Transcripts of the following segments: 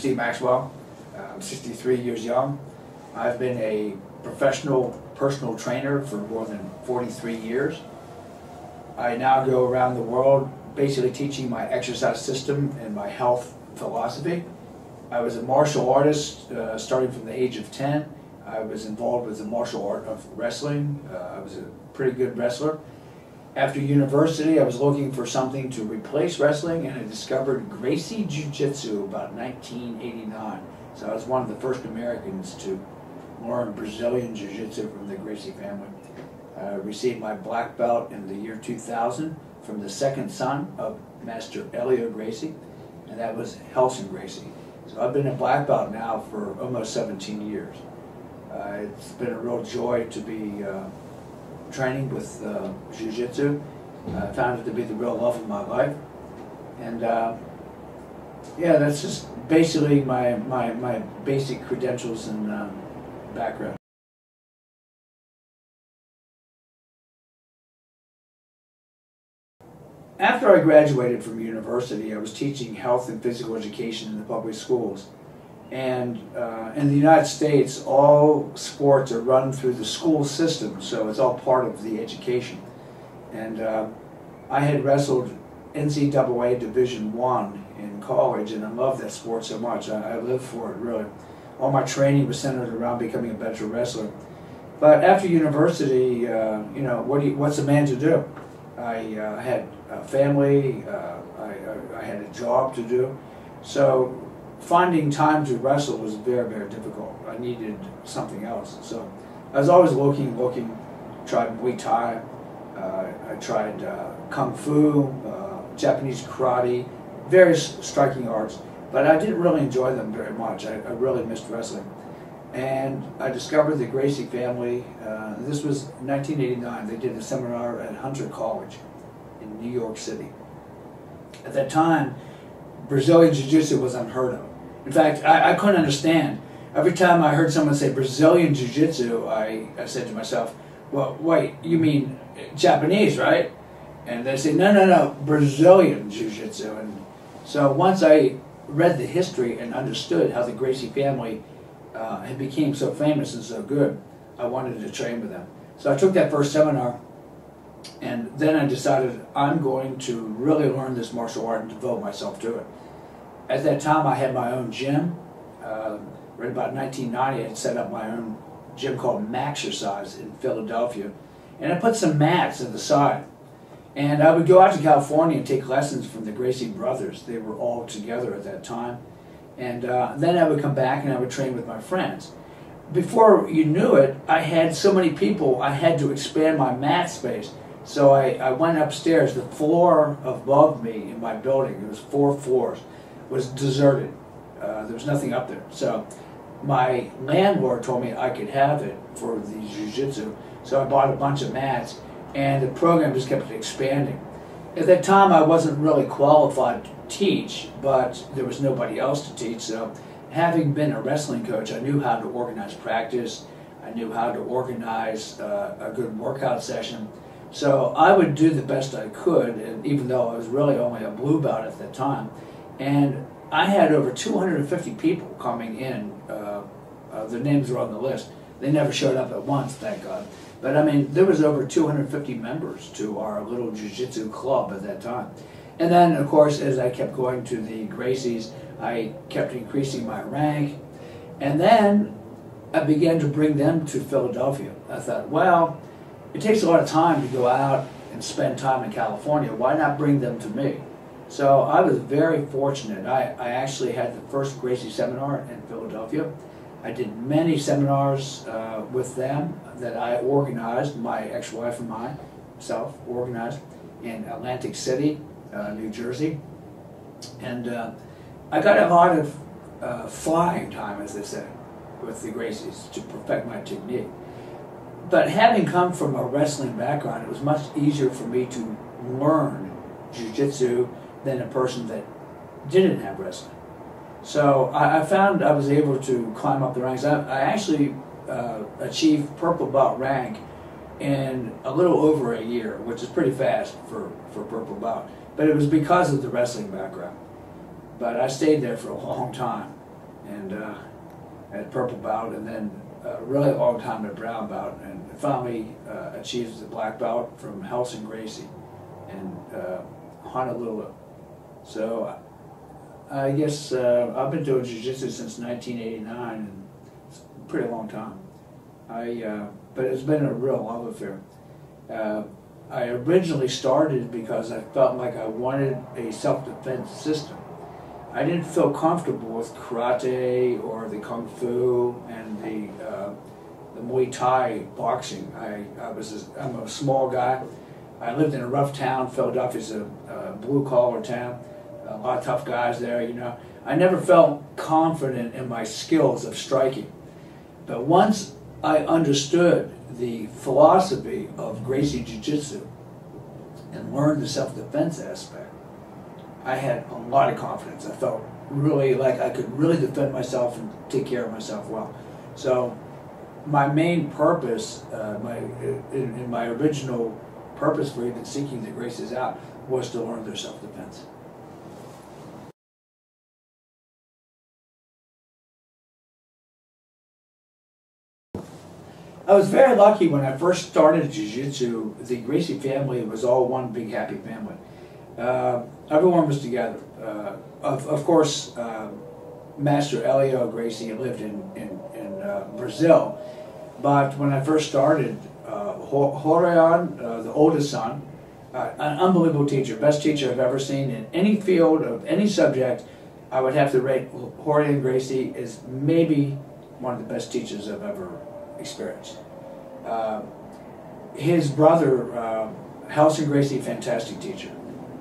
Steve Maxwell. I'm 63 years young. I've been a professional personal trainer for more than 43 years. I now go around the world basically teaching my exercise system and my health philosophy. I was a martial artist starting from the age of 10. I was involved with the martial art of wrestling. I was a pretty good wrestler. After university, I was looking for something to replace wrestling, and I discovered Gracie Jiu-jitsu about 1989. So I was one of the first Americans to learn Brazilian Jiu-jitsu from the Gracie family. I received my black belt in the year 2000 from the second son of Master Elio Gracie, and that was Helson Gracie. So I've been a black belt now for almost 17 years. It's been a real joy to be training with Jiu-jitsu. I found it to be the real love of my life. And yeah, that's just basically my basic credentials and background. After I graduated from university, I was teaching health and physical education in the public schools. And in the United States, all sports are run through the school system, so it's all part of the education. And I had wrestled NCAA Division I in college, and I loved that sport so much. I lived for it, really. All my training was centered around becoming a better wrestler. But after university, you know, what's a man to do? I had a family, I had a job to do, so finding time to wrestle was very, very difficult. I needed something else. So I was always looking, tried Muay Thai, I tried Kung Fu, Japanese karate, various striking arts, but I didn't really enjoy them very much. I really missed wrestling. And I discovered the Gracie family. This was 1989. They did a seminar at Hunter College in New York City. At that time, Brazilian Jiu-Jitsu was unheard of. In fact, I couldn't understand. Every time I heard someone say Brazilian Jiu-Jitsu, I said to myself, well, wait, you mean Japanese, right? And they say, no, Brazilian Jiu-Jitsu. And so once I read the history and understood how the Gracie family had became so famous and so good, I wanted to train with them. So I took that first seminar, and then I decided I'm going to really learn this martial art and devote myself to it. At that time, I had my own gym. Right about 1990, I had set up my own gym called Maxwell in Philadelphia, and I put some mats at the side. And I would go out to California and take lessons from the Gracie brothers. They were all together at that time. And then I would come back and I would train with my friends. Before you knew it, I had so many people, I had to expand my mat space. So I went upstairs. The floor above me in my building, it was 4 floors, was deserted. There was nothing up there. So my landlord told me I could have it for the jiu-jitsu. So I bought a bunch of mats, and the program just kept expanding. At that time, I wasn't really qualified to teach, but there was nobody else to teach. So having been a wrestling coach, I knew how to organize practice. I knew how to organize a good workout session. So I would do the best I could, and even though I was really only a blue belt at that time. And I had over 250 people coming in. Their names were on the list. They never showed up at once, thank God. But I mean, there was over 250 members to our little jiu-jitsu club at that time. And then, of course, as I kept going to the Gracies, I kept increasing my rank. And then I began to bring them to Philadelphia. I thought, well, it takes a lot of time to go out and spend time in California. Why not bring them to me? So I was very fortunate. I actually had the first Gracie seminar in Philadelphia. I did many seminars with them that I organized, my ex-wife and myself organized, in Atlantic City, New Jersey. And I got a lot of flying time, as they say, with the Gracies to perfect my technique. But having come from a wrestling background, it was much easier for me to learn jiu-jitsu than a person that didn't have wrestling. So I found I was able to climb up the ranks. I actually achieved purple belt rank in a little over a year, which is pretty fast for purple belt. But it was because of the wrestling background. But I stayed there for a long time. and at purple belt, and then a really long time at brown belt, and finally achieved the black belt from Helson Gracie in Honolulu. So I guess I've been doing jiu-jitsu since 1989, and it's a pretty long time. But it's been a real love affair. I originally started because I felt like I wanted a self-defense system. I didn't feel comfortable with karate or the kung fu and the Muay Thai boxing. I'm a small guy. I lived in a rough town. Philadelphia's a blue-collar town. A lot of tough guys there, you know. I never felt confident in my skills of striking. But once I understood the philosophy of Gracie Jiu-Jitsu and learned the self-defense aspect, I had a lot of confidence. I felt really like I could really defend myself and take care of myself well. So my main purpose, in my original purpose for even seeking the Gracies out, was to learn their self-defense. I was very lucky when I first started Jiu-Jitsu. The Gracie family was all one big happy family. Everyone was together. Of course, Master Elio Gracie lived in Brazil, but when I first started, Horion, the oldest son, an unbelievable teacher, best teacher I've ever seen in any field of any subject. I would have to rate Horion Gracie as maybe one of the best teachers I've ever experienced. His brother, Helson Gracie, fantastic teacher.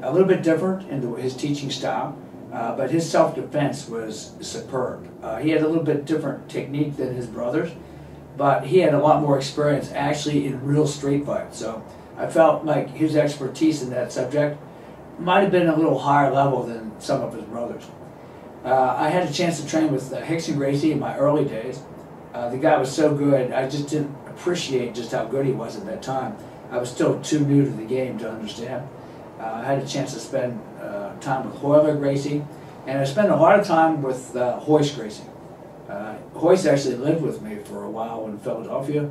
A little bit different in his teaching style, but his self-defense was superb. He had a little bit different technique than his brothers, but he had a lot more experience actually in real street fights. So I felt like his expertise in that subject might have been a little higher level than some of his brothers. I had a chance to train with Rickson Gracie in my early days. The guy was so good, I just didn't appreciate just how good he was at that time. I was still too new to the game to understand. I had a chance to spend time with Hoyler Gracie, and I spent a lot of time with Hoist Gracie. Hoist actually lived with me for a while in Philadelphia,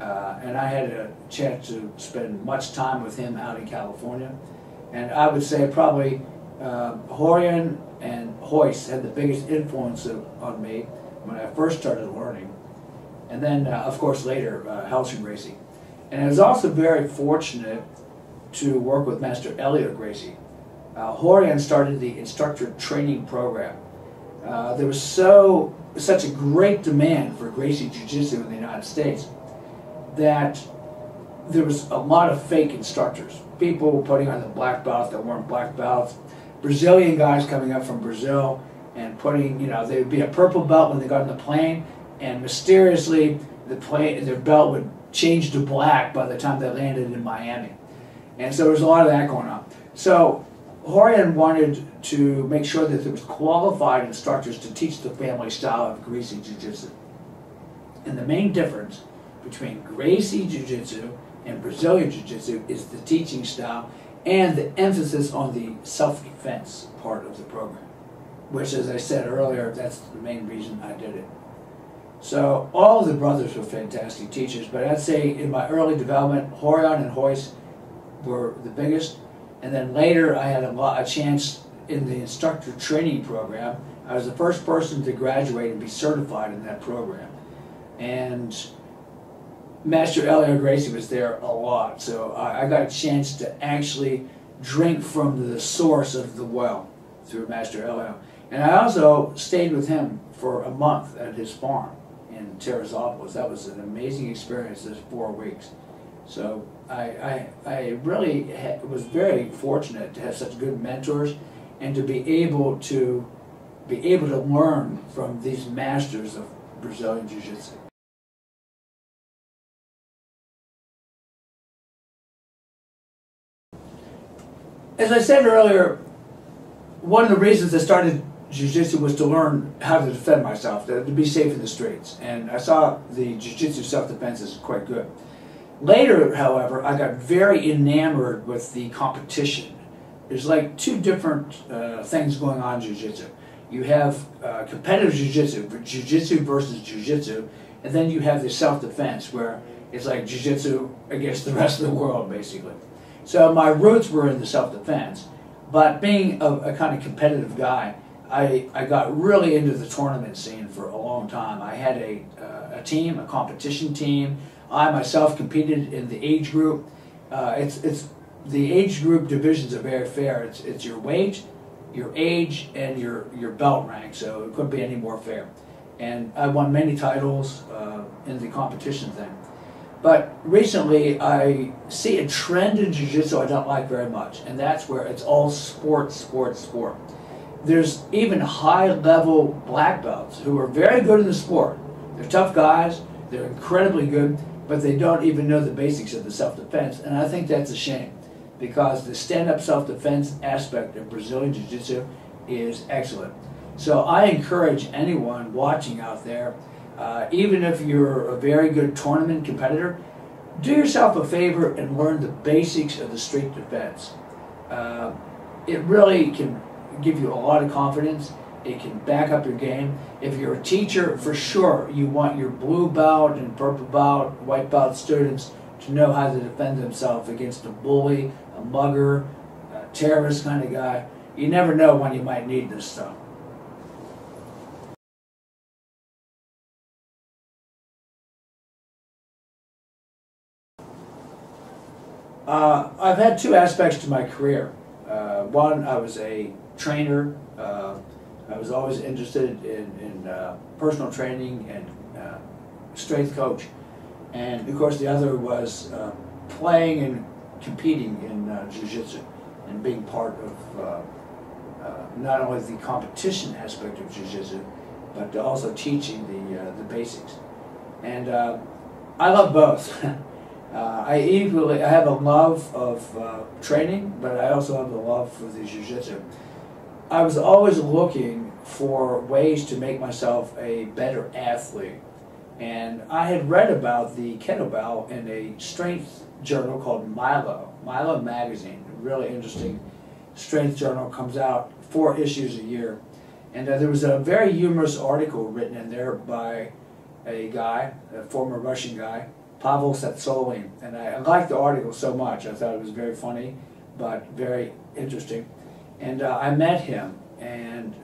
and I had a chance to spend much time with him out in California. And I would say probably Horion and Hoist had the biggest influence on me when I first started learning. And then, of course, later, Helson Gracie. And I was also very fortunate to work with Master Elliot Gracie. Horion started the instructor training program. There was such a great demand for Gracie Jiu-Jitsu in the United States that there was a lot of fake instructors. People putting on the black belts that weren't black belts. Brazilian guys coming up from Brazil and putting, you know, they would be a purple belt when they got on the plane, and mysteriously their belt would change to black by the time they landed in Miami. And so there was a lot of that going on. So Horion wanted to make sure that there was qualified instructors to teach the family style of Gracie Jiu-Jitsu. And the main difference between Gracie Jiu-Jitsu and Brazilian Jiu-Jitsu is the teaching style and the emphasis on the self-defense part of the program, which, as I said earlier, that's the main reason I did it. So all of the brothers were fantastic teachers, but I'd say in my early development, Horion and Hoist were the biggest. And then later I had a chance in the instructor training program. I was the first person to graduate and be certified in that program. And Master Elliot Gracie was there a lot, so I got a chance to actually drink from the source of the well through Master Elliot. And I also stayed with him for a month at his farm in Terrazopolis. That was an amazing experience, those 4 weeks. So I really was very fortunate to have such good mentors and to be able to learn from these masters of Brazilian Jiu-Jitsu. As I said earlier, one of the reasons I started Jiu-Jitsu was to learn how to defend myself, to be safe in the streets. And I saw the Jiu-Jitsu self-defense as quite good. Later, however, I got very enamored with the competition. There's like two different things going on in Jiu-Jitsu. You have competitive jiu-jitsu versus jiu-jitsu, and then you have the self-defense where it's like jiu-jitsu against the rest of the world, basically. So my roots were in the self-defense, but being a kind of competitive guy, I got really into the tournament scene for a long time. I had a team, a competition team. I myself competed in the age group. It's the age group divisions are very fair. It's your weight, your age, and your belt rank, so it couldn't be any more fair. And I won many titles in the competition thing. But recently I see a trend in jiu-jitsu I don't like very much, and that's where it's all sport, sport, sport. There's even high-level black belts who are very good in the sport. They're tough guys, they're incredibly good, but they don't even know the basics of the self-defense, and I think that's a shame, because the stand-up self-defense aspect of Brazilian Jiu-Jitsu is excellent. So I encourage anyone watching out there, even if you're a very good tournament competitor, do yourself a favor and learn the basics of the street defense. It really can give you a lot of confidence. It can back up your game. If you're a teacher, for sure, you want your blue belt and purple belt, white belt students to know how to defend themselves against a bully, a mugger, a terrorist kind of guy. You never know when you might need this stuff. I've had two aspects to my career. One, I was a trainer. I was always interested in personal training and strength coach. And of course the other was playing and competing in jiu-jitsu and being part of not only the competition aspect of jiu-jitsu, but also teaching the basics. And I love both. I have a love of training, but I also have a love for the jiu-jitsu. I was always looking for ways to make myself a better athlete. And I had read about the kettlebell in a strength journal called Milo Magazine, a really interesting strength journal, comes out 4 issues a year. And there was a very humorous article written in there by a guy, a former Russian guy, Pavel Satsolin. And I liked the article so much. I thought it was very funny, but very interesting. And I met him, and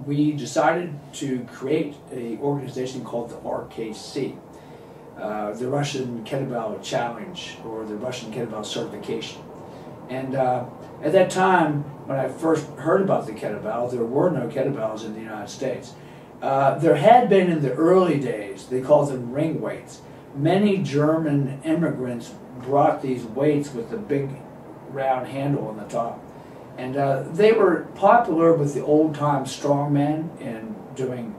we decided to create an organization called the RKC, the Russian Kettlebell Challenge, or the Russian Kettlebell Certification. And at that time, when I first heard about the kettlebell, there were no kettlebells in the United States. There had been in the early days, they called them ring weights. Many German immigrants brought these weights with the big round handle on the top. And they were popular with the old-time strongmen in doing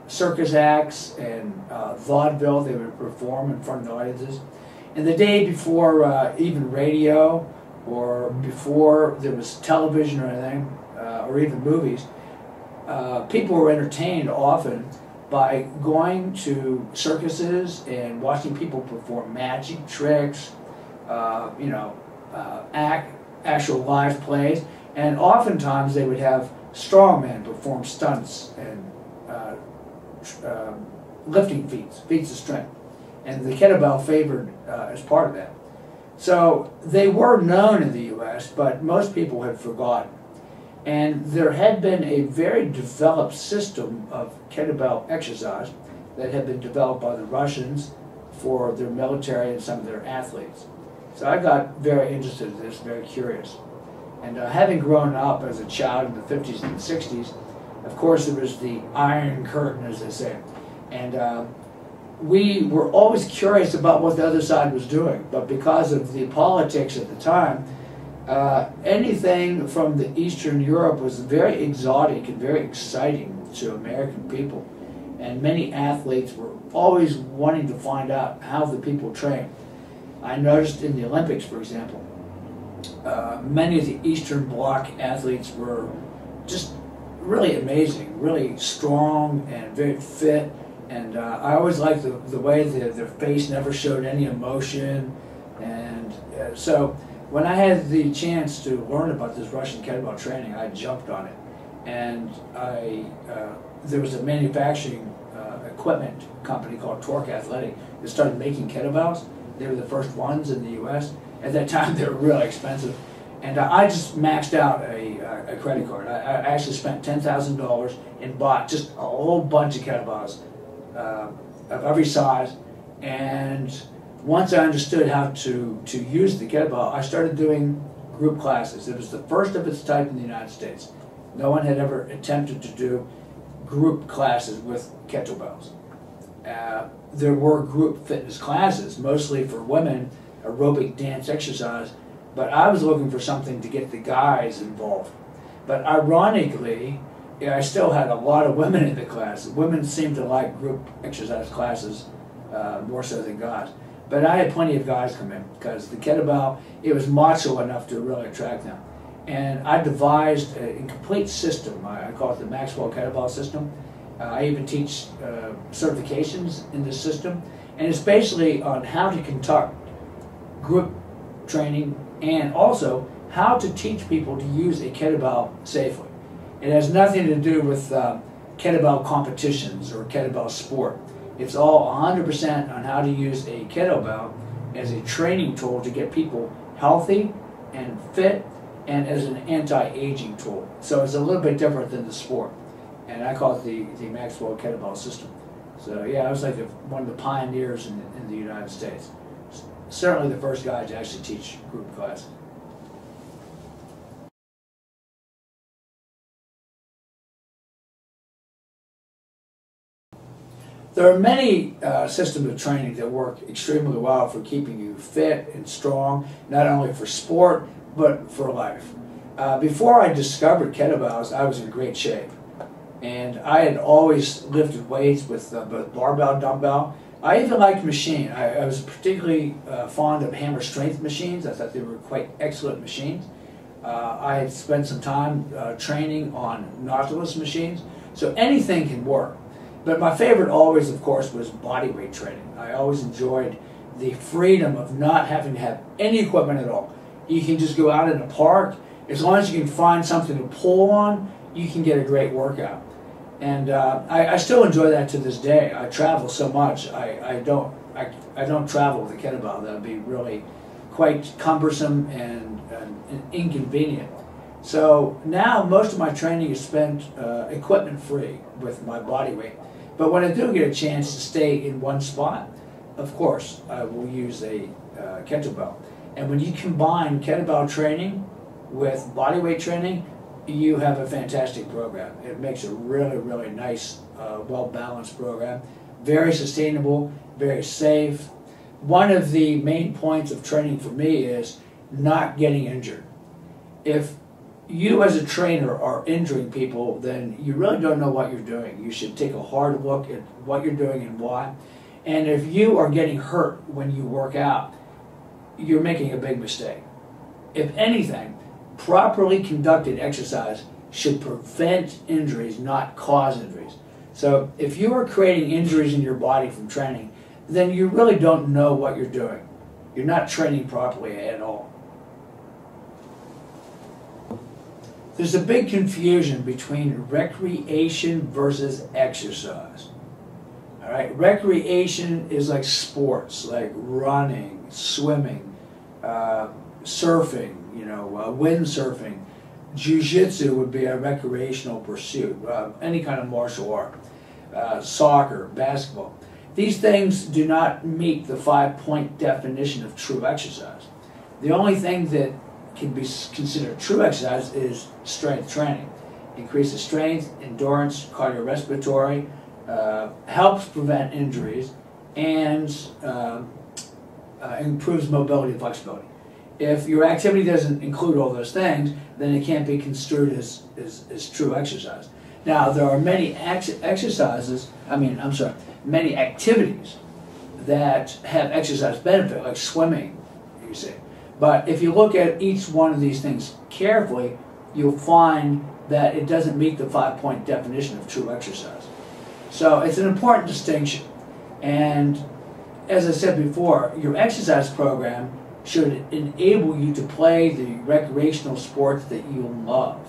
circus acts and vaudeville. They would perform in front of the audiences. And the day before even radio, or before there was television or anything, or even movies, people were entertained often by going to circuses and watching people perform magic tricks, actual live plays, and oftentimes they would have strongmen perform stunts and lifting feats of strength, and the kettlebell favored as part of that. So they were known in the U.S., but most people had forgotten. And there had been a very developed system of kettlebell exercise that had been developed by the Russians for their military and some of their athletes. So I got very interested in this, very curious. And having grown up as a child in the 50s and 60s, of course there was the Iron Curtain, as they say. And we were always curious about what the other side was doing. But because of the politics at the time, anything from the Eastern Europe was very exotic and very exciting to American people. And many athletes were always wanting to find out how the people train. I noticed in the Olympics, for example, many of the Eastern Bloc athletes were just really amazing, really strong and very fit. And I always liked the way their face never showed any emotion. And so when I had the chance to learn about this Russian kettlebell training, I jumped on it. and there was a manufacturing equipment company called Torque Athletic that started making kettlebells. They were the first ones in the U.S. At that time, they were really expensive. And I just maxed out a credit card. I actually spent $10,000 and bought just a whole bunch of kettlebells of every size. And once I understood how to use the kettlebell, I started doing group classes. It was the first of its type in the United States. No one had ever attempted to do group classes with kettlebells. There were group fitness classes, mostly for women, aerobic dance exercise, but I was looking for something to get the guys involved. But ironically, I still had a lot of women in the class. Women seemed to like group exercise classes more so than guys. But I had plenty of guys come in because the kettlebell, it was macho enough to really attract them. And I devised a complete system. I call it the Maxwell kettlebell system. I even teach certifications in this system. And it's basically on how to conduct group training and also how to teach people to use a kettlebell safely. It has nothing to do with kettlebell competitions or kettlebell sport. It's all 100% on how to use a kettlebell as a training tool to get people healthy and fit, and as an anti-aging tool. So it's a little bit different than the sport. And I call it the Maxwell kettlebell system. So yeah, I was like one of the pioneers in the United States. Certainly the first guy to actually teach group class. There are many systems of training that work extremely well for keeping you fit and strong, not only for sport, but for life. Before I discovered kettlebells, I was in great shape. And I had always lifted weights with both barbell and dumbbell. I even liked machine. I was particularly fond of hammer strength machines. I thought they were quite excellent machines. I had spent some time training on Nautilus machines, so anything can work. But my favorite always, of course, was bodyweight training. I always enjoyed the freedom of not having to have any equipment at all. You can just go out in a park. As long as you can find something to pull on, you can get a great workout. And I still enjoy that to this day. I travel so much. I don't travel with a kettlebell. That would be really quite cumbersome and inconvenient. So now most of my training is spent equipment free with my body weight. But when I do get a chance to stay in one spot, of course I will use a kettlebell. And when you combine kettlebell training with body weight training, you have a fantastic program. It makes a really, really nice, well-balanced program. Very sustainable, very safe. One of the main points of training for me is not getting injured. If you as a trainer are injuring people, then you really don't know what you're doing. You should take a hard look at what you're doing and why. And if you are getting hurt when you work out, you're making a big mistake. If anything, properly conducted exercise should prevent injuries, not cause injuries. So if you are creating injuries in your body from training, then you really don't know what you're doing. You're not training properly at all. There's a big confusion between recreation versus exercise. All right, recreation is like sports, like running, swimming, surfing, windsurfing. Jiu-jitsu would be a recreational pursuit, any kind of martial art, soccer, basketball. These things do not meet the 5-point definition of true exercise. The only thing that can be considered true exercise is strength training. Increases strength, endurance, cardiorespiratory, helps prevent injuries, and improves mobility and flexibility. If your activity doesn't include all those things, then it can't be construed as true exercise. Now, there are many many activities that have exercise benefit, like swimming, you see. But if you look at each one of these things carefully, you'll find that it doesn't meet the 5-point definition of true exercise. So it's an important distinction. And as I said before, your exercise program should enable you to play the recreational sports that you love.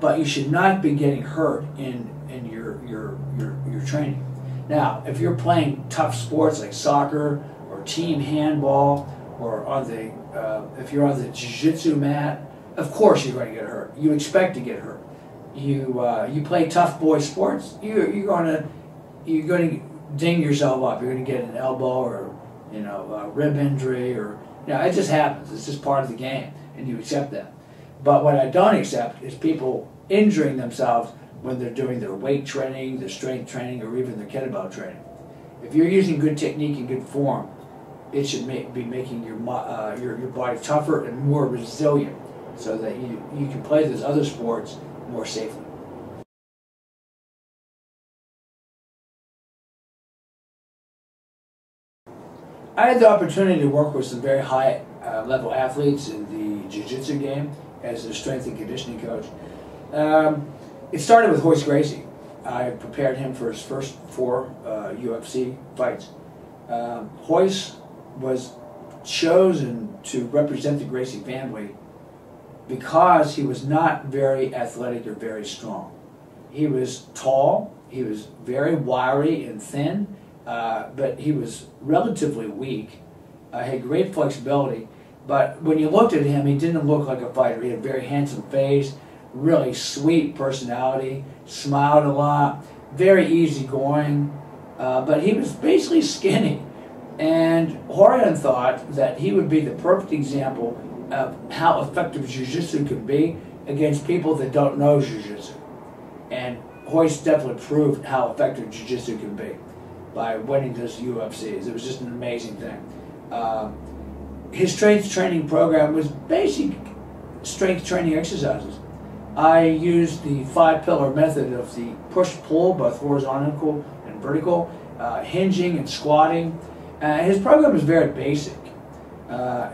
but you should not be getting hurt in your training. Now, if you're playing tough sports like soccer or team handball, or on the if you're on the jiu-jitsu mat, of course you're going to get hurt. You expect to get hurt. You play tough boy sports, you're going to ding yourself up. You're going to get an elbow or a rib injury, or it just happens. It's just part of the game, and you accept that. But what I don't accept is people injuring themselves when they're doing their weight training, their strength training, or even their kettlebell training. If you're using good technique and good form, it should be making your body tougher and more resilient, so that you can play those other sports more safely. I had the opportunity to work with some very high level athletes in the jiu-jitsu game as a strength and conditioning coach. It started with Royce Gracie. I prepared him for his first 4 UFC fights. Royce was chosen to represent the Gracie family because he was not very athletic or very strong. He was tall, he was very wiry and thin, but he was relatively weak, had great flexibility, but when you looked at him, he didn't look like a fighter. He had a very handsome face, really sweet personality, smiled a lot, very easygoing, but he was basically skinny. And Ryan thought that he would be the perfect example of how effective jiu-jitsu can be against people that don't know jiu-jitsu. And Royce definitely proved how effective jiu-jitsu can be by winning those UFCs. It was just an amazing thing. His strength training program was basic strength training exercises. I used the 5-pillar method of the push-pull, both horizontal and vertical, hinging and squatting. His program is very basic.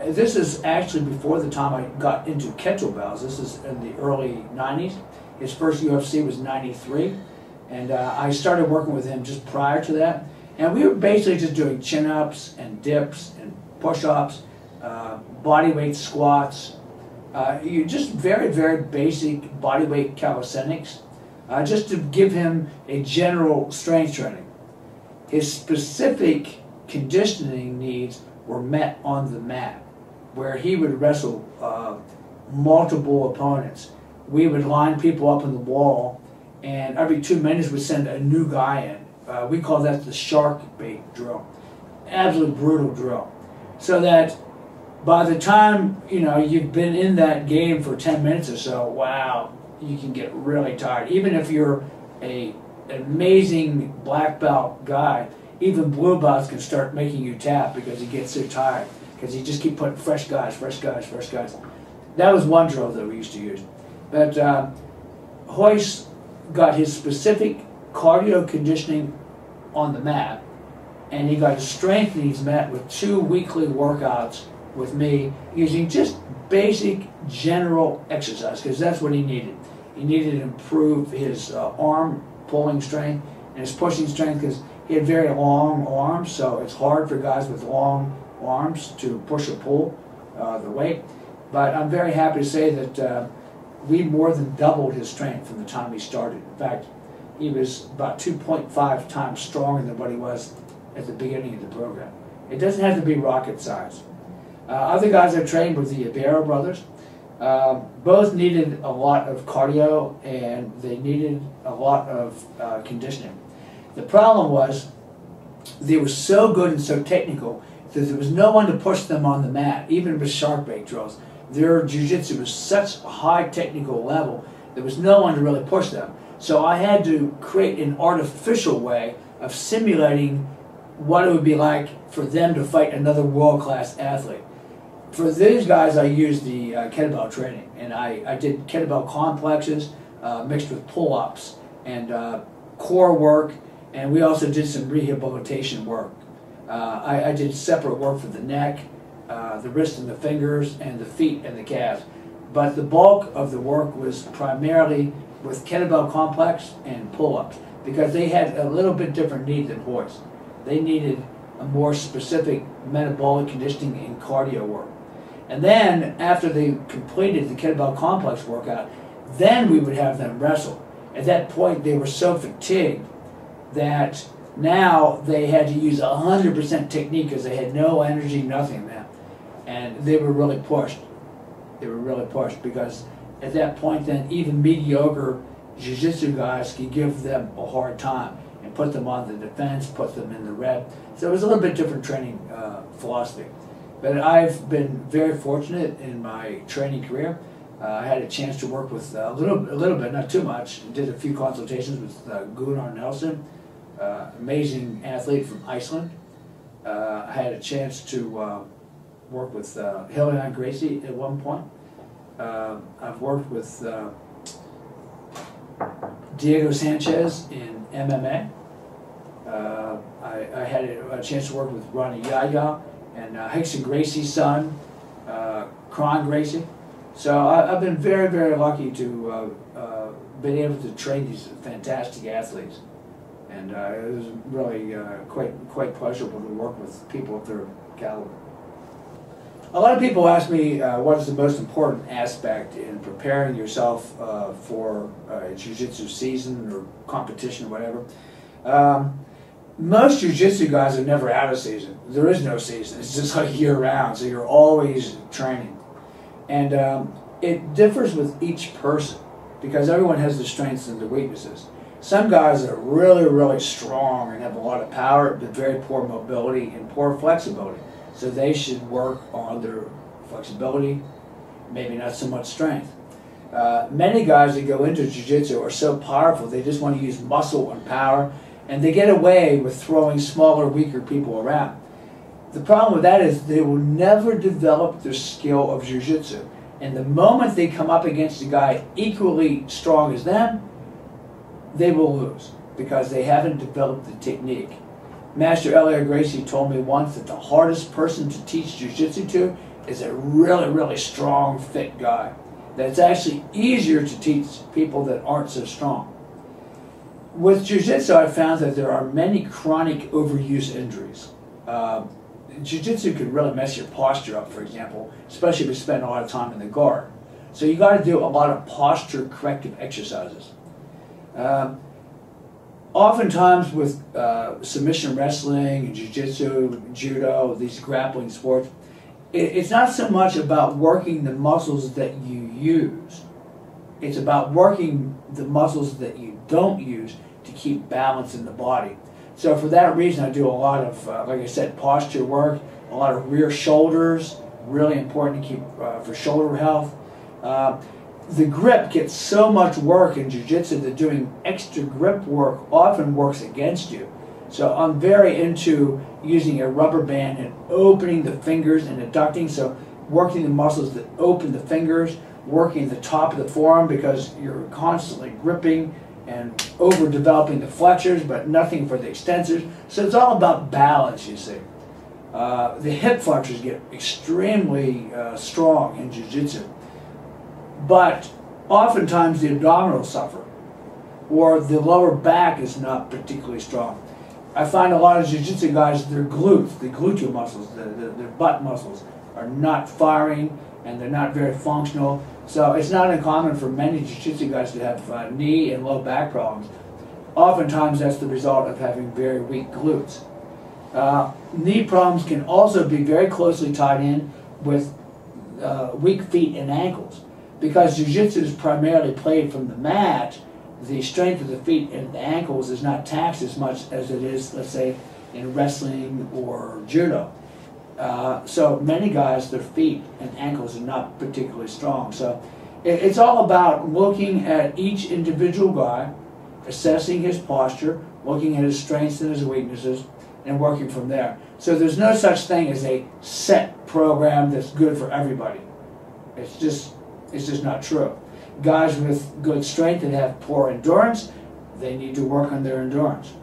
This is actually before the time I got into kettlebells. This is in the early 90s. His first UFC was 93. And I started working with him just prior to that. And we were basically just doing chin-ups and dips and push-ups, body weight squats, just very, very basic body weight calisthenics, just to give him a general strength training. His specific conditioning needs were met on the mat, where he would wrestle multiple opponents. We would line people up in the wall, and every 2 minutes we'd send a new guy in. We call that the shark bait drill. Absolutely brutal drill. So that by the time you've been in that game for 10 minutes or so, wow, you can get really tired. Even if you're an amazing black belt guy, even blue belts can start making you tap because you get so tired, because you just keep putting fresh guys. That was one drill that we used to use. But Royce got his specific cardio conditioning on the mat, and he got his strength needs met with 2 weekly workouts with me using just basic general exercise, because that's what he needed. He needed to improve his arm pulling strength and his pushing strength, because he had very long arms, so it's hard for guys with long arms to push or pull the weight. But I'm very happy to say that we more than doubled his strength from the time he started. In fact, he was about 2.5 times stronger than what he was at the beginning of the program. It doesn't have to be rocket science. Other guys I trained were the Ibero brothers. Both needed a lot of cardio, and they needed a lot of conditioning. The problem was they were so good and so technical that there was no one to push them on the mat, even with shark bait drills. Their jiu-jitsu was such a high technical level, there was no one to really push them. So I had to create an artificial way of simulating what it would be like for them to fight another world-class athlete. For these guys, I used the kettlebell training, and I did kettlebell complexes mixed with pull-ups and core work, and we also did some rehabilitation work. I did separate work for the neck, the wrist and the fingers, and the feet and the calves. But the bulk of the work was primarily with kettlebell complex and pull-ups, because they had a little bit different need than Royce. They needed a more specific metabolic conditioning and cardio work. And then, after they completed the kettlebell complex workout, Then we would have them wrestle. At that point, they were so fatigued that now they had to use 100% technique because they had no energy, nothing now. And they were really pushed. They were really pushed because at that point then, even mediocre jiu-jitsu guys could give them a hard time and put them on the defense, put them in the red. So it was a little bit different training philosophy. But I've been very fortunate in my training career. I had a chance to work with a little bit, not too much. Did a few consultations with Gunnar Nelson, amazing athlete from Iceland. I had a chance to work with Helion Gracie at one point. I've worked with Diego Sanchez in MMA. I had a chance to work with Ronnie Yaya and Hickson Gracie's son, Kron Gracie. So I've been very, very lucky to been able to train these fantastic athletes, and it was really quite pleasurable to work with people of their caliber. A lot of people ask me what is the most important aspect in preparing yourself for a jiu-jitsu season or competition or whatever. Most jiu-jitsu guys are never out of season. There is no season. It's just like year-round, so you're always training. And it differs with each person because everyone has their strengths and their weaknesses. Some guys are really, really strong and have a lot of power, but very poor mobility and poor flexibility. So they should work on their flexibility, maybe not so much strength. Many guys that go into jiu-jitsu are so powerful, they just want to use muscle and power, and they get away with throwing smaller, weaker people around. The problem with that is they will never develop their skill of jiu-jitsu. And the moment they come up against a guy equally strong as them, they will lose because they haven't developed the technique. Master Elliot Gracie told me once that the hardest person to teach jiu-jitsu to is a really, really strong, fit guy. That it's actually easier to teach people that aren't so strong. With jiu-jitsu, I found that there are many chronic overuse injuries. Jiu-jitsu can really mess your posture up, for example, especially if you spend a lot of time in the guard. So you got to do a lot of posture corrective exercises. Oftentimes with submission wrestling, jiu-jitsu, judo, these grappling sports, it's not so much about working the muscles that you use. It's about working the muscles that you don't use to keep balance in the body. So for that reason, I do a lot of, like I said, posture work, a lot of rear shoulders, really important to keep for shoulder health. The grip gets so much work in jiu-jitsu that doing extra grip work often works against you. So I'm very into using a rubber band and opening the fingers and adducting, so working the muscles that open the fingers, working the top of the forearm because you're constantly gripping and overdeveloping the flexors, but nothing for the extensors. So it's all about balance, you see. The hip flexors get extremely strong in jiu-jitsu, but oftentimes the abdominals suffer, or the lower back is not particularly strong. I find a lot of jiu-jitsu guys, their glutes, the gluteal muscles, their butt muscles, are not firing, and they're not very functional. So it's not uncommon for many jiu-jitsu guys to have knee and low back problems. Oftentimes that's the result of having very weak glutes. Knee problems can also be very closely tied in with weak feet and ankles. Because jiu-jitsu is primarily played from the mat, the strength of the feet and the ankles is not taxed as much as it is, let's say, in wrestling or judo. So many guys, their feet and ankles are not particularly strong. So it's all about looking at each individual guy, assessing his posture, looking at his strengths and his weaknesses, and working from there. So there's no such thing as a set program that's good for everybody. It's just not true. Guys with good strength and have poor endurance, they need to work on their endurance.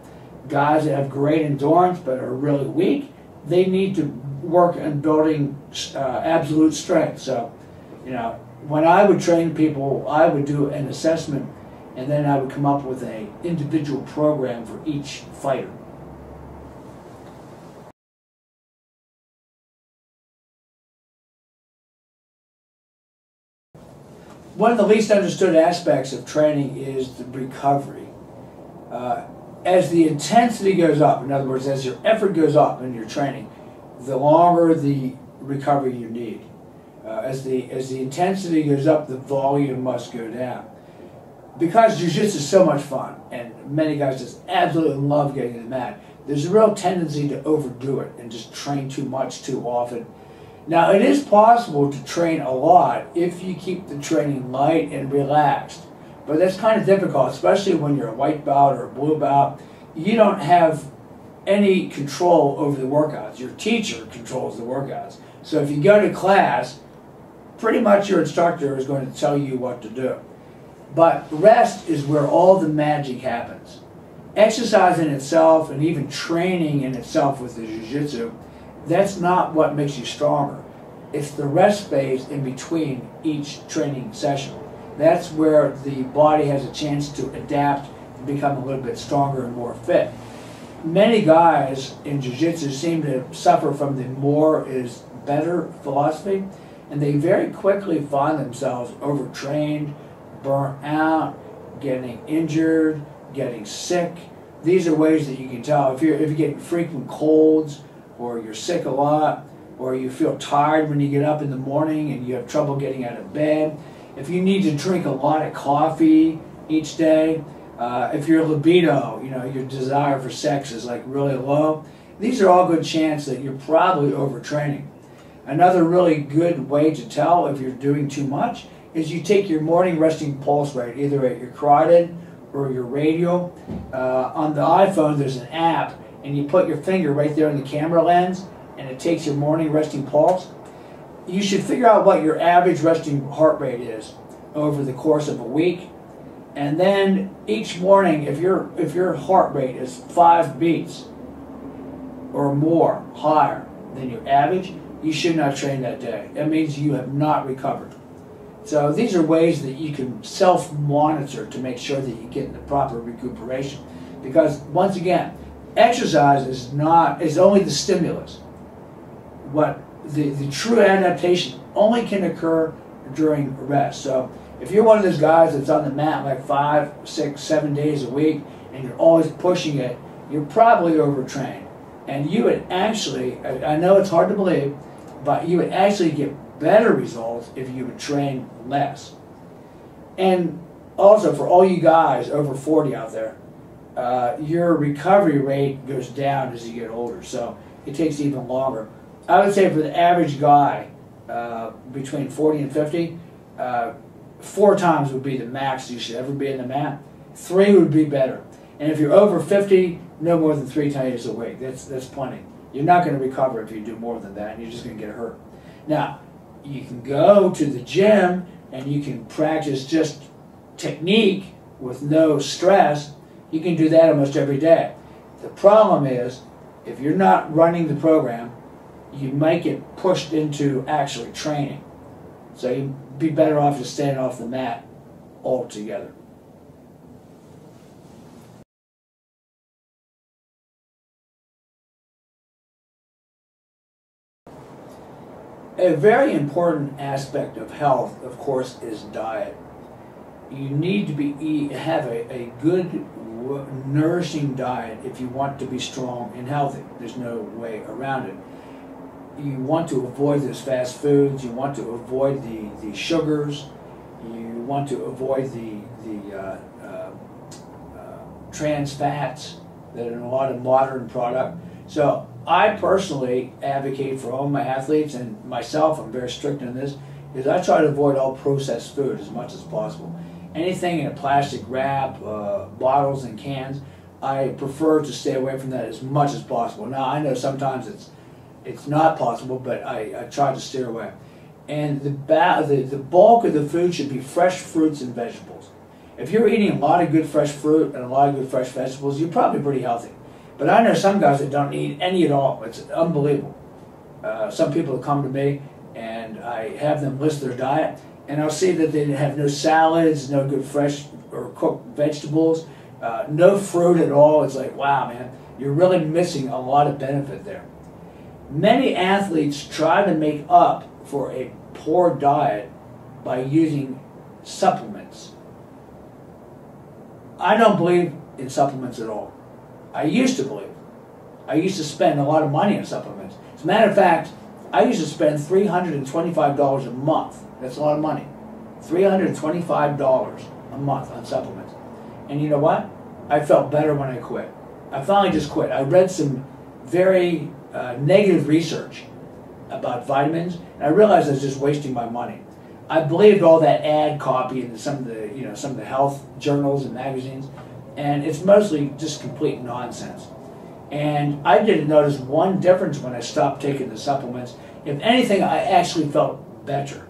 Guys that have great endurance but are really weak, they need to work on building absolute strength. So, you know, when I would train people, I would do an assessment, and then I would come up with an individual program for each fighter. one of the least understood aspects of training is the recovery. As the intensity goes up, in other words, as your effort goes up in your training, the longer the recovery you need. As the intensity goes up, the volume must go down. Because jiu-jitsu is so much fun, and many guys just absolutely love getting in the mat, there's a real tendency to overdo it and just train too much too often. Now, it is possible to train a lot if you keep the training light and relaxed. But that's kind of difficult, especially when you're a white belt or a blue belt. You don't have any control over the workouts. Your teacher controls the workouts. So if you go to class, pretty much your instructor is going to tell you what to do. But rest is where all the magic happens. Exercise in itself, and even training in itself with the jiu-jitsu, that's not what makes you stronger. It's the rest phase in between each training session. That's where the body has a chance to adapt and become a little bit stronger and more fit. Many guys in jiu-jitsu seem to suffer from the more is better philosophy, and they very quickly find themselves overtrained, burnt out, getting injured, getting sick. These are ways that you can tell if you're getting frequent colds, or you're sick a lot, or you feel tired when you get up in the morning and you have trouble getting out of bed. If you need to drink a lot of coffee each day, if your libido, your desire for sex is like really low, these are all good chances that you're probably overtraining. Another really good way to tell if you're doing too much is you take your morning resting pulse rate, either at your carotid or your radial. On the iPhone, there's an app, and you put your finger right there in the camera lens, and it takes your morning resting pulse. You should figure out what your average resting heart rate is over the course of a week, and then each morning, if your heart rate is 5 beats or more higher than your average, you should not train that day. That means you have not recovered. So these are ways that you can self-monitor to make sure that you get the proper recuperation. Because once again, exercise is only the stimulus. What the true adaptation only can occur during rest. So if you're one of those guys that's on the mat like 5, 6, 7 days a week and you're always pushing it, you're probably overtrained. And you would actually, I know it's hard to believe, but you would actually get better results if you would train less. And also for all you guys over 40 out there, your recovery rate goes down as you get older, so it takes even longer. I would say for the average guy between 40 and 50, 4 times would be the max you should ever be in the mat. 3 would be better. And if you're over 50, no more than 3 times a week. That's plenty. You're not going to recover if you do more than that. You're just going to get hurt. Now, you can go to the gym and you can practice just technique with no stress. You can do that almost every day. The problem is, if you're not running the program, you might get pushed into actually training. So you'd be better off just staying off the mat altogether. A very important aspect of health, of course, is diet. You need to have a good, nourishing diet if you want to be strong and healthy. There's no way around it. You want to avoid those fast foods. You want to avoid the sugars. You want to avoid the trans fats that are in a lot of modern product. So I personally advocate for all my athletes, and myself, I'm very strict in this, is I try to avoid all processed food as much as possible. Anything in a plastic wrap, bottles and cans, I prefer to stay away from that as much as possible. Now, I know sometimes it's not possible, but I try to steer away. And the bulk of the food should be fresh fruits and vegetables. If you're eating a lot of good fresh fruit and a lot of good fresh vegetables, you're probably pretty healthy. But I know some guys that don't eat any at all. It's unbelievable. Some people come to me and I have them list their diet, and I'll see that they have no salads, no good fresh or cooked vegetables, no fruit at all. It's like, wow, man, you're really missing a lot of benefit there. Many athletes try to make up for a poor diet by using supplements. I don't believe in supplements at all. I used to believe. I used to spend a lot of money on supplements. As a matter of fact, I used to spend $325 a month. That's a lot of money. $325 a month on supplements. And you know what? I felt better when I quit. I finally just quit. I read some very negative research about vitamins, and I realized I was just wasting my money. I believed all that ad copy in some of the health journals and magazines, and it's mostly just complete nonsense. And I didn't notice one difference when I stopped taking the supplements. If anything, I actually felt better.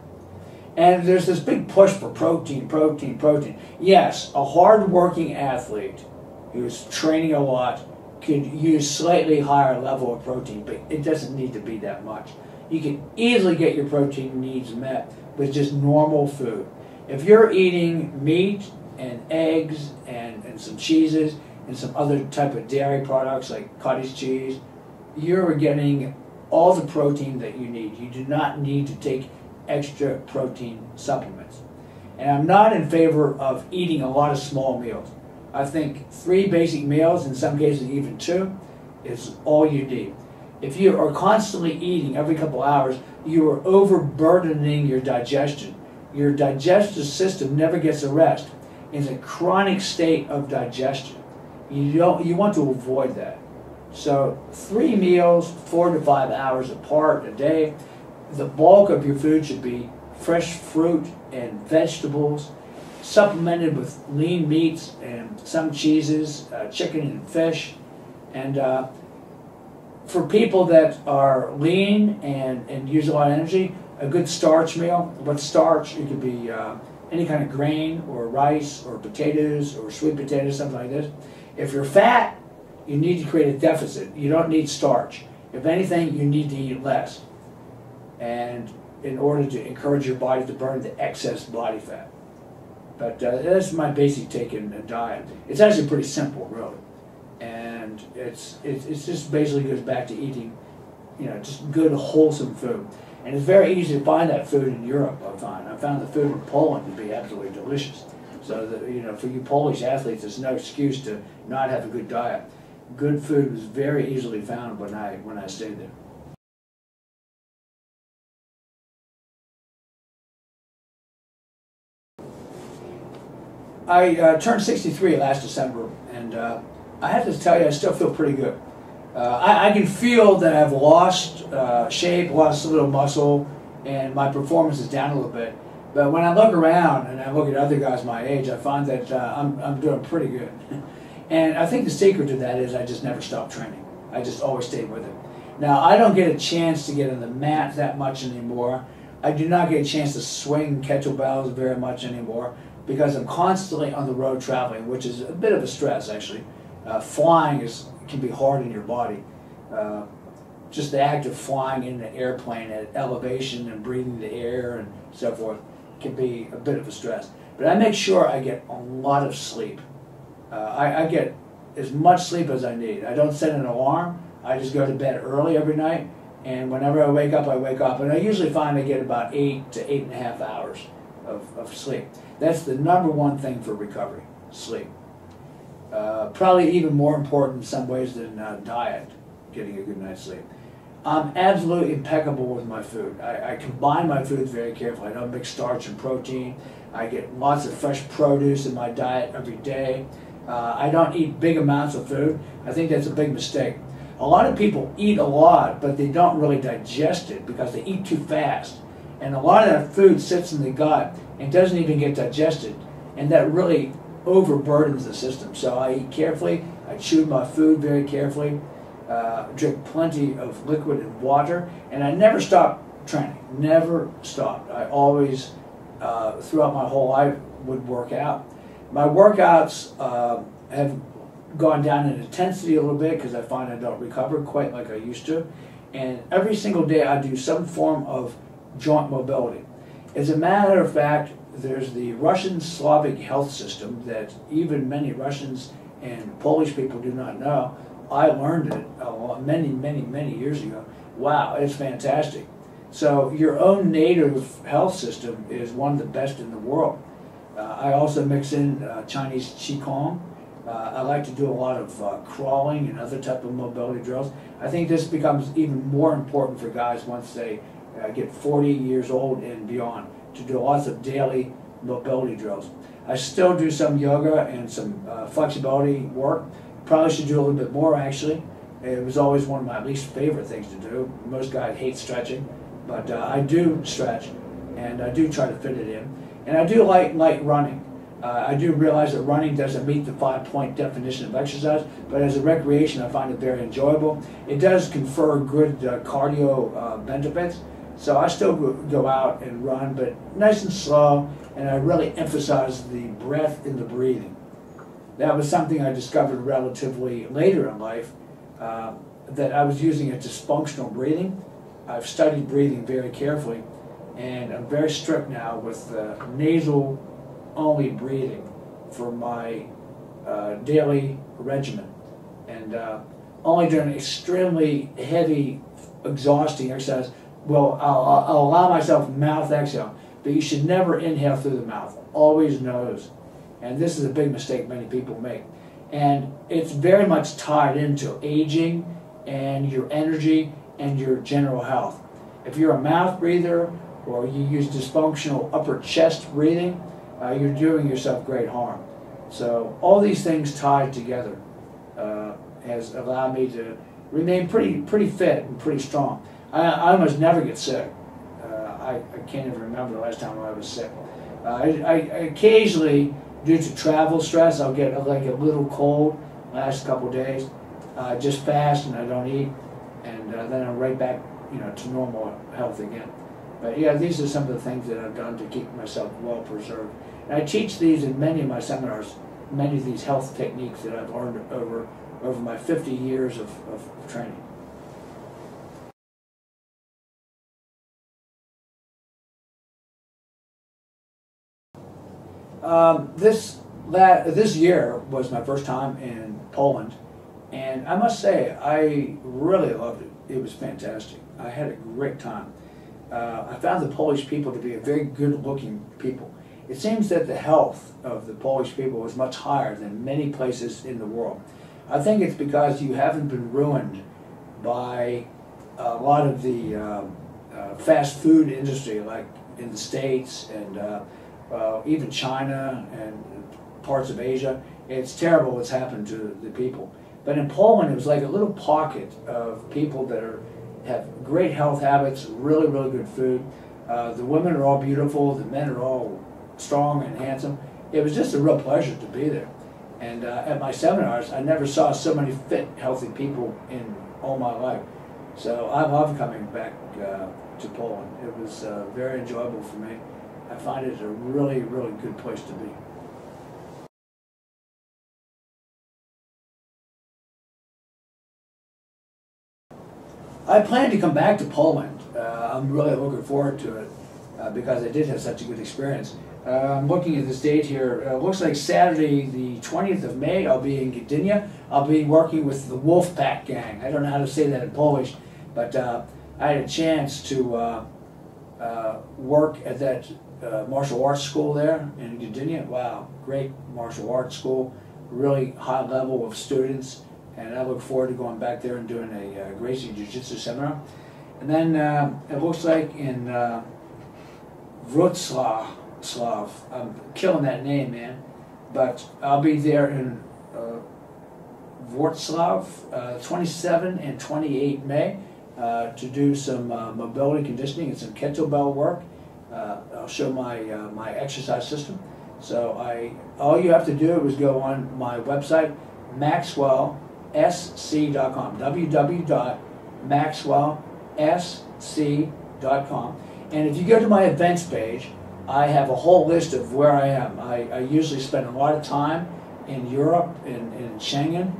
And there's this big push for protein, protein, protein. Yes, a hard-working athlete who's training a lot could use slightly higher level of protein, but it doesn't need to be that much. You can easily get your protein needs met with just normal food. If you're eating meat and eggs and some cheeses and some other type of dairy products like cottage cheese, you're getting all the protein that you need. You do not need to take extra protein supplements. And I'm not in favor of eating a lot of small meals. I think 3 basic meals, in some cases even 2, is all you need. If you are constantly eating every couple hours, you are overburdening your digestion. Your digestive system never gets a rest. It's a chronic state of digestion. You want to avoid that. So 3 meals, 4 to 5 hours apart a day. The bulk of your food should be fresh fruit and vegetables, supplemented with lean meats and some cheeses, chicken and fish. And for people that are lean and use a lot of energy, a good starch meal. What's starch? It could be any kind of grain or rice or potatoes or sweet potatoes, something like this. If you're fat, you need to create a deficit. You don't need starch. If anything, you need to eat less, and in order to encourage your body to burn the excess body fat. But that's my basic take in a diet. It's actually pretty simple, really, and it's just basically goes back to eating, just good wholesome food. And it's very easy to find that food in Europe. I found the food in Poland to be absolutely delicious. So that, for you Polish athletes, there's no excuse to not have a good diet. Good food was very easily found when I stayed there. I turned 63 last December, and I have to tell you, I still feel pretty good. I can feel that I've lost shape, lost a little muscle, and my performance is down a little bit. But when I look around and I look at other guys my age, I find that I'm doing pretty good. And I think the secret to that is I just never stopped training. I just always stayed with it. Now, I don't get a chance to get on the mat that much anymore. I do not get a chance to swing kettlebells very much anymore because I'm constantly on the road traveling, which is a bit of a stress, actually. Flying can be hard on your body. Just the act of flying in an airplane at elevation and breathing the air and so forth can be a bit of a stress. But I make sure I get a lot of sleep. I get as much sleep as I need. I don't set an alarm. I just go to bed early every night, and whenever I wake up, and I usually find I get about 8 to 8.5 hours of sleep. That's the #1 thing for recovery, sleep. Probably even more important in some ways than diet, getting a good night's sleep. I'm absolutely impeccable with my food. I combine my foods very carefully. I don't mix starch and protein. I get lots of fresh produce in my diet every day. I don't eat big amounts of food. I think that's a big mistake. A lot of people eat a lot, but they don't really digest it because they eat too fast. And a lot of that food sits in the gut and doesn't even get digested. And that really overburdens the system. So I eat carefully. I chew my food very carefully. Drink plenty of liquid and water. And I never stop training. Never stopped. I always, throughout my whole life, would work out. My workouts have gone down in intensity a little bit because I find I don't recover quite like I used to. And every single day I do some form of joint mobility. As a matter of fact, there's the Russian Slavic health system that even many Russians and Polish people do not know. I learned it many years ago. Wow, it's fantastic. So your own native health system is one of the best in the world. I also mix in Chinese Qigong. I like to do a lot of crawling and other type of mobility drills. I think this becomes even more important for guys once they get 40 years old and beyond, to do lots of daily mobility drills. I still do some yoga and some flexibility work. Probably should do a little bit more, actually. It was always one of my least favorite things to do. Most guys hate stretching, but I do stretch, and I do try to fit it in. And I do like running. I do realize that running doesn't meet the 5-point definition of exercise, but as a recreation I find it very enjoyable. It does confer good cardio benefits, so I still go out and run, but nice and slow, and I really emphasize the breath in the breathing. That was something I discovered relatively later in life, that I was using a dysfunctional breathing. I've studied breathing very carefully, and I'm very strict now with nasal only breathing for my daily regimen, and only during extremely heavy, exhausting exercise will I'll allow myself mouth exhale, but you should never inhale through the mouth, always nose. And this is a big mistake many people make, and it's very much tied into aging and your energy and your general health. If you're a mouth breather or you use dysfunctional upper chest breathing, you're doing yourself great harm. So all these things tied together has allowed me to remain pretty fit and pretty strong. I almost never get sick. I can't even remember the last time I was sick. I occasionally, due to travel stress, I'll get like a little cold last couple of days. Just fast and I don't eat, and then I'm right back, to normal health again. But yeah, these are some of the things that I've done to keep myself well preserved. And I teach these in many of my seminars, many of these health techniques that I've learned over my 50 years of training. This year was my first time in Poland, and I must say I really loved it. It was fantastic. I had a great time. I found the Polish people to be a very good-looking people. It seems that the health of the Polish people is much higher than many places in the world. I think it's because you haven't been ruined by a lot of the fast food industry, like in the States and even China and parts of Asia. It's terrible what's happened to the people. But in Poland, it was like a little pocket of people that have great health habits, really, really good food. The women are all beautiful, the men are all strong and handsome. It was just a real pleasure to be there. And at my seminars, I never saw so many fit, healthy people in all my life. So I love coming back to Poland. It was very enjoyable for me. I find it a really, really good place to be. I plan to come back to Poland. I'm really looking forward to it because I did have such a good experience. I'm looking at this date here. It looks like Saturday, the 20th of May, I'll be in Gdynia. I'll be working with the Wolfpack gang. I don't know how to say that in Polish, but I had a chance to work at that martial arts school there in Gdynia. Wow, great martial arts school, really high level of students, and I look forward to going back there and doing a Gracie Jiu-Jitsu seminar. And then it looks like in Wrocław, I'm killing that name, man, but I'll be there in Wrocław, 27 and 28 May, to do some mobility conditioning and some kettlebell work. I'll show my exercise system. So all you have to do is go on my website, maxwellsc.com, www.maxwellsc.com. And if you go to my events page, I have a whole list of where I am. I usually spend a lot of time in Europe, in Schengen,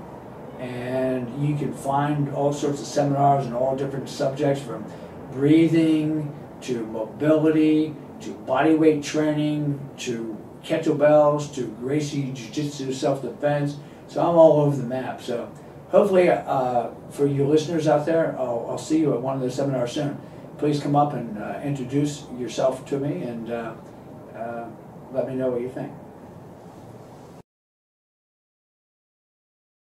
and you can find all sorts of seminars on all different subjects, from breathing to mobility to body weight training to kettlebells to Gracie Jiu-Jitsu self-defense. So I'm all over the map. So hopefully for you listeners out there, I'll see you at one of the seminars soon. Please come up and introduce yourself to me, and let me know what you think.